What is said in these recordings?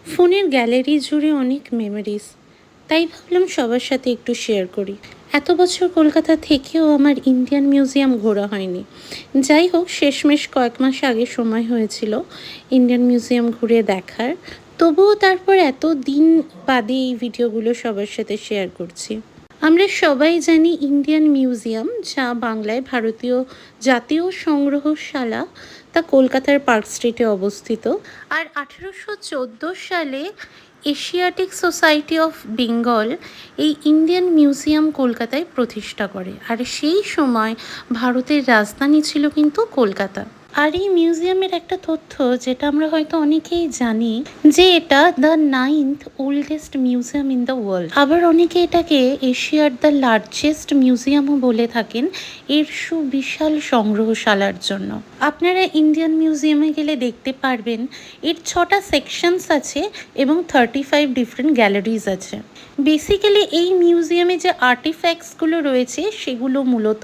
ফোনের গ্যালারি জুড়ে অনেক মেমোরিজ, তাই ভাবলাম সবার সাথে একটু শেয়ার করি। এত বছর কলকাতা থেকেও আমার ইন্ডিয়ান মিউজিয়াম ঘোরা হয়নি। যাই হোক, শেষমেশ কয়েক মাস আগে সময় হয়েছিল ইন্ডিয়ান মিউজিয়াম ঘুরে দেখার। তবুও তারপর এত দিন বাদে এই ভিডিওগুলো সবার সাথে শেয়ার করছি। আমরা সবাই জানি ইন্ডিয়ান মিউজিয়াম, যা বাংলায় ভারতীয় জাতীয় সংগ্রহশালা, তা কলকাতার পার্ক স্ট্রিটে অবস্থিত। আর 1814 সালে এশিয়াটিক সোসাইটি অফ বেঙ্গল এই ইন্ডিয়ান মিউজিয়াম কলকাতায় প্রতিষ্ঠা করে। আর সেই সময় ভারতের রাজধানী ছিল কিন্তু কলকাতা। আর এই মিউজিয়ামের একটা তথ্য যেটা আমরা হয়তো অনেকেই জানি, যে এটা the 9th oldest museum in the world. আবার অনেকে এটাকে এশিয়ার দ্য লার্জেস্ট মিউজিয়ামও বলে থাকেন এর সুবিশাল সংগ্রহশালার জন্য। আপনারা ইন্ডিয়ান মিউজিয়ামে গেলে দেখতে পারবেন এর 6টা সেকশনস আছে এবং 35 ডিফারেন্ট গ্যালারিজ আছে। বেসিক্যালি এই মিউজিয়ামে যে আর্টিফ্যাক্টসগুলো রয়েছে সেগুলো মূলত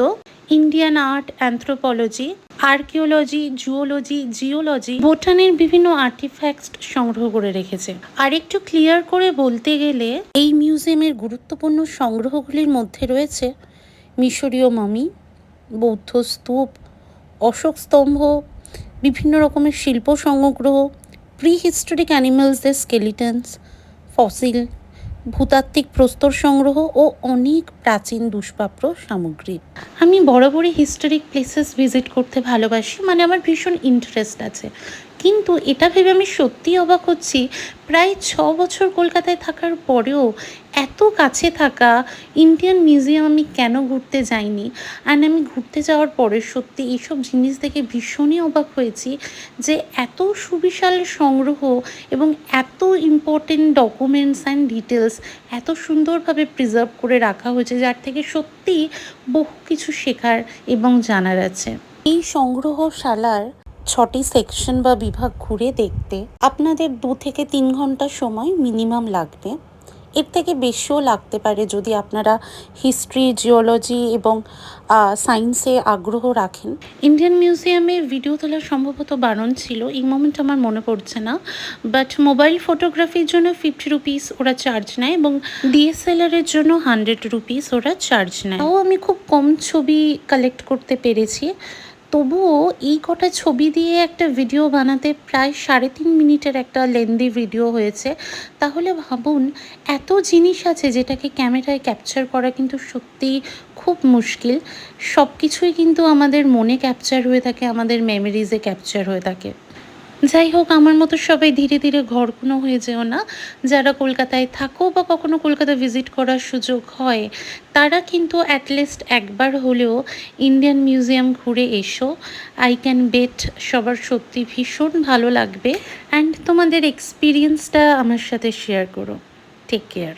Indian art, anthropology, archaeology, zoology, geology, বোটানির বিভিন্ন আর্টিফ্যাক্টস সংগ্রহ করে রেখেছে। আর একটু ক্লিয়ার করে বলতে গেলে এই মিউজিয়ামের গুরুত্বপূর্ণ সংগ্রহগুলির মধ্যে রয়েছে মিশরীয় মামি, বৌদ্ধ স্তূপ, অশোক স্তম্ভ, বিভিন্ন রকমের শিল্প সংগ্রহ, প্রি হিস্টোরিক অ্যানিমালসদের স্কেলিটনস, ফসিল, ভূতাত্ত্বিক প্রস্তর সংগ্রহ ও অনেক প্রাচীন দুষ্প্রাপ্য সামগ্রী। আমি বরাবরই হিস্টোরিক প্লেসেস ভিজিট করতে ভালোবাসি, মানে আমার ভীষণ ইন্টারেস্ট আছে। কিন্তু এটা ভেবে আমি সত্যিই অবাক হচ্ছি, প্রায় 6 বছর কলকাতায় থাকার পরেও এত কাছে থাকা ইন্ডিয়ান মিউজিয়াম আমি কেন ঘুরতে যাইনি। অ্যান্ড আমি ঘুরতে যাওয়ার পরে সত্যি এইসব জিনিস দেখে ভীষণই অবাক হয়েছি যে এত সুবিশাল সংগ্রহ এবং এত ইম্পর্টেন্ট ডকুমেন্টস অ্যান্ড ডিটেলস এত সুন্দরভাবে প্রিজার্ভ করে রাখা হয়েছে, যার থেকে সত্যিই বহু কিছু শেখার এবং জানার আছে। এই সংগ্রহশালার 6টি সেকশন বা বিভাগ ঘুরে দেখতে আপনাদের 2 থেকে 3 ঘন্টা সময় মিনিমাম লাগবে। এর থেকে বেশিও লাগতে পারে যদি আপনারা হিস্ট্রি, জিওলজি এবং সায়েন্সে আগ্রহ রাখেন। ইন্ডিয়ান মিউজিয়ামে ভিডিও তোলা সম্ভবত বারণ ছিল, এই মোমেন্ট আমার মনে পড়ছে না। বাট মোবাইল ফটোগ্রাফির জন্য 50 রুপিস ওরা চার্জ নেয় এবং ডিএসএলআরের জন্য 100 রুপিস ওরা চার্জ নেয়। তাও আমি খুব কম ছবি কালেক্ট করতে পেরেছি। তবুও এই কটা ছবি দিয়ে একটা ভিডিও বানাতে প্রায় 3.5 মিনিটের একটা লেন্দি ভিডিও হয়েছে। তাহলে ভাবুন, এত জিনিস আছে যেটাকে ক্যামেরায় ক্যাপচার করা কিন্তু সত্যিই খুব মুশকিল। সব কিছুই কিন্তু আমাদের মনে ক্যাপচার হয়ে থাকে, আমাদের মেমোরিজে ক্যাপচার হয়ে থাকে। যাই হোক, আমার মতো সবাই ধীরে ধীরে ঘরকুনো হয়ে যেও না। যারা কলকাতায় থাকো বা কখনো কলকাতা ভিজিট করার সুযোগ হয়, তারা কিন্তু অ্যাটলিস্ট একবার হলেও ইন্ডিয়ান মিউজিয়াম ঘুরে এসো। আই ক্যান বেট সবার সত্যি ভীষণ ভালো লাগবে। অ্যান্ড তোমাদের এক্সপিরিয়েন্সটা আমার সাথে শেয়ার করো। Take care.